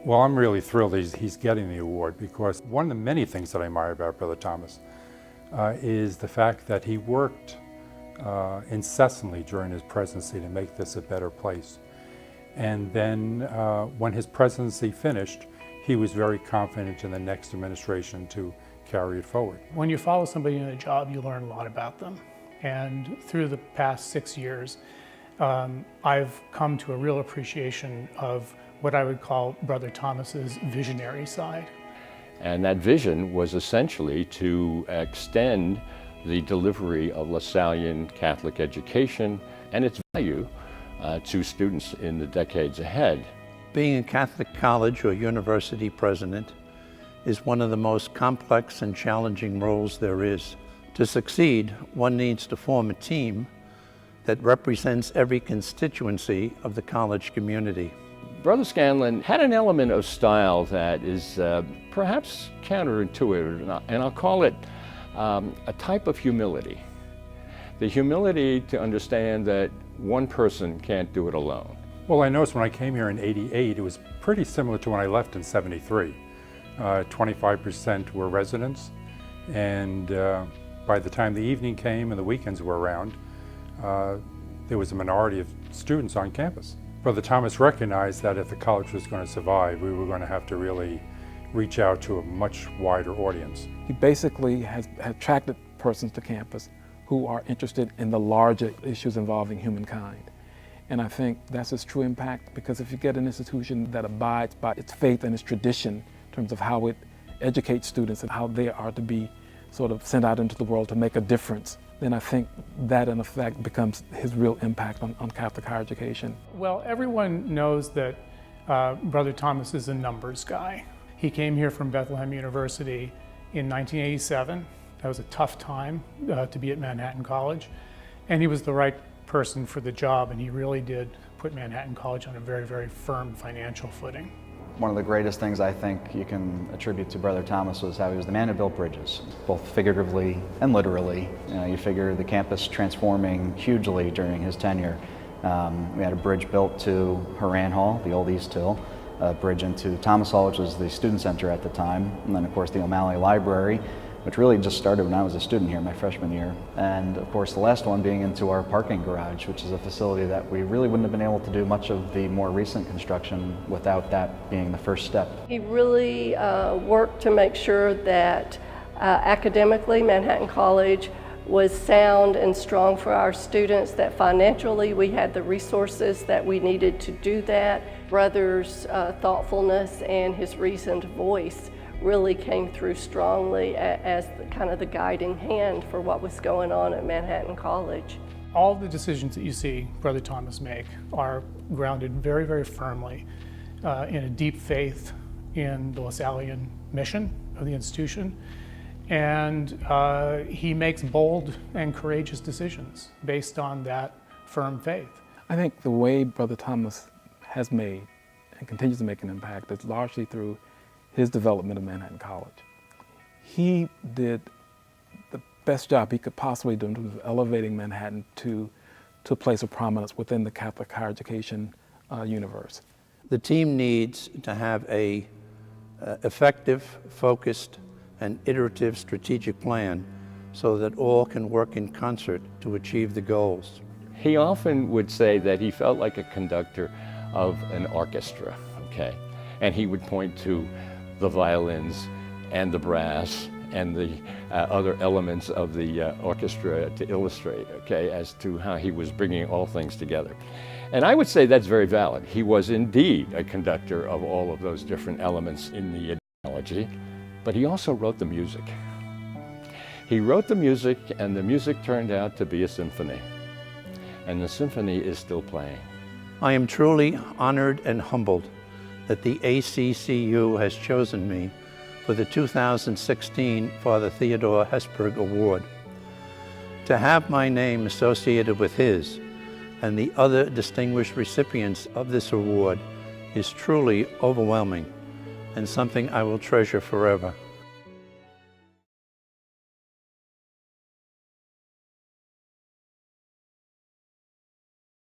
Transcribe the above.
Well, I'm really thrilled he's getting the award, because one of the many things that I admire about Brother Thomas is the fact that he worked incessantly during his presidency to make this a better place. And then when his presidency finished, he was very confident in the next administration to carry it forward. When you follow somebody in a job, you learn a lot about them. And through the past 6 years, I've come to a real appreciation of what I would call Brother Thomas's visionary side. And that vision was essentially to extend the delivery of Lasallian Catholic education and its value to students in the decades ahead. Being a Catholic college or university president is one of the most complex and challenging roles there is. To succeed, one needs to form a team that represents every constituency of the college community. Brother Scanlan had an element of style that is perhaps counterintuitive, and I'll call it a type of humility. The humility to understand that one person can't do it alone. Well, I noticed when I came here in '88, it was pretty similar to when I left in '73. 25% were residents, and by the time the evening came and the weekends were around, there was a minority of students on campus. Brother Thomas recognized that if the college was going to survive, we were going to have to really reach out to a much wider audience. He basically has attracted persons to campus who are interested in the larger issues involving humankind. And I think that's its true impact, because if you get an institution that abides by its faith and its tradition in terms of how it educates students and how they are to be sort of sent out into the world to make a difference, then I think that in effect becomes his real impact on Catholic higher education. Well, everyone knows that Brother Thomas is a numbers guy. He came here from Bethlehem University in 1987. That was a tough time to be at Manhattan College, and he was the right person for the job, and he really did put Manhattan College on a very, very firm financial footing. One of the greatest things I think you can attribute to Brother Thomas was how he was the man who built bridges, both figuratively and literally. You figure the campus transforming hugely during his tenure. We had a bridge built to Horan Hall, the old East Hill, a bridge into Thomas Hall, which was the student center at the time, and then of course the O'Malley Library, which really just started when I was a student here, my freshman year. And of course the last one being into our parking garage, which is a facility that we really wouldn't have been able to do much of the more recent construction without that being the first step. He really worked to make sure that academically Manhattan College was sound and strong for our students, that financially we had the resources that we needed to do that. Brother's thoughtfulness and his reasoned voice really came through strongly as kind of the guiding hand for what was going on at Manhattan College. All the decisions that you see Brother Thomas make are grounded very, very firmly in a deep faith in the Lasallian mission of the institution. And he makes bold and courageous decisions based on that firm faith. I think the way Brother Thomas has made and continues to make an impact is largely through his development of Manhattan College. He did the best job he could possibly do in terms of elevating Manhattan to a place of prominence within the Catholic higher education universe. The team needs to have a effective, focused, and iterative strategic plan so that all can work in concert to achieve the goals. He often would say that he felt like a conductor of an orchestra, okay? And he would point to the violins and the brass and the other elements of the orchestra to illustrate, okay, as to how he was bringing all things together. And I would say that's very valid. He was indeed a conductor of all of those different elements in the ideology, but he also wrote the music. He wrote the music, and the music turned out to be a symphony. And the symphony is still playing. I am truly honored and humbled that the ACCU has chosen me for the 2016 Father Theodore Hesburgh Award. To have my name associated with his and the other distinguished recipients of this award is truly overwhelming and something I will treasure forever.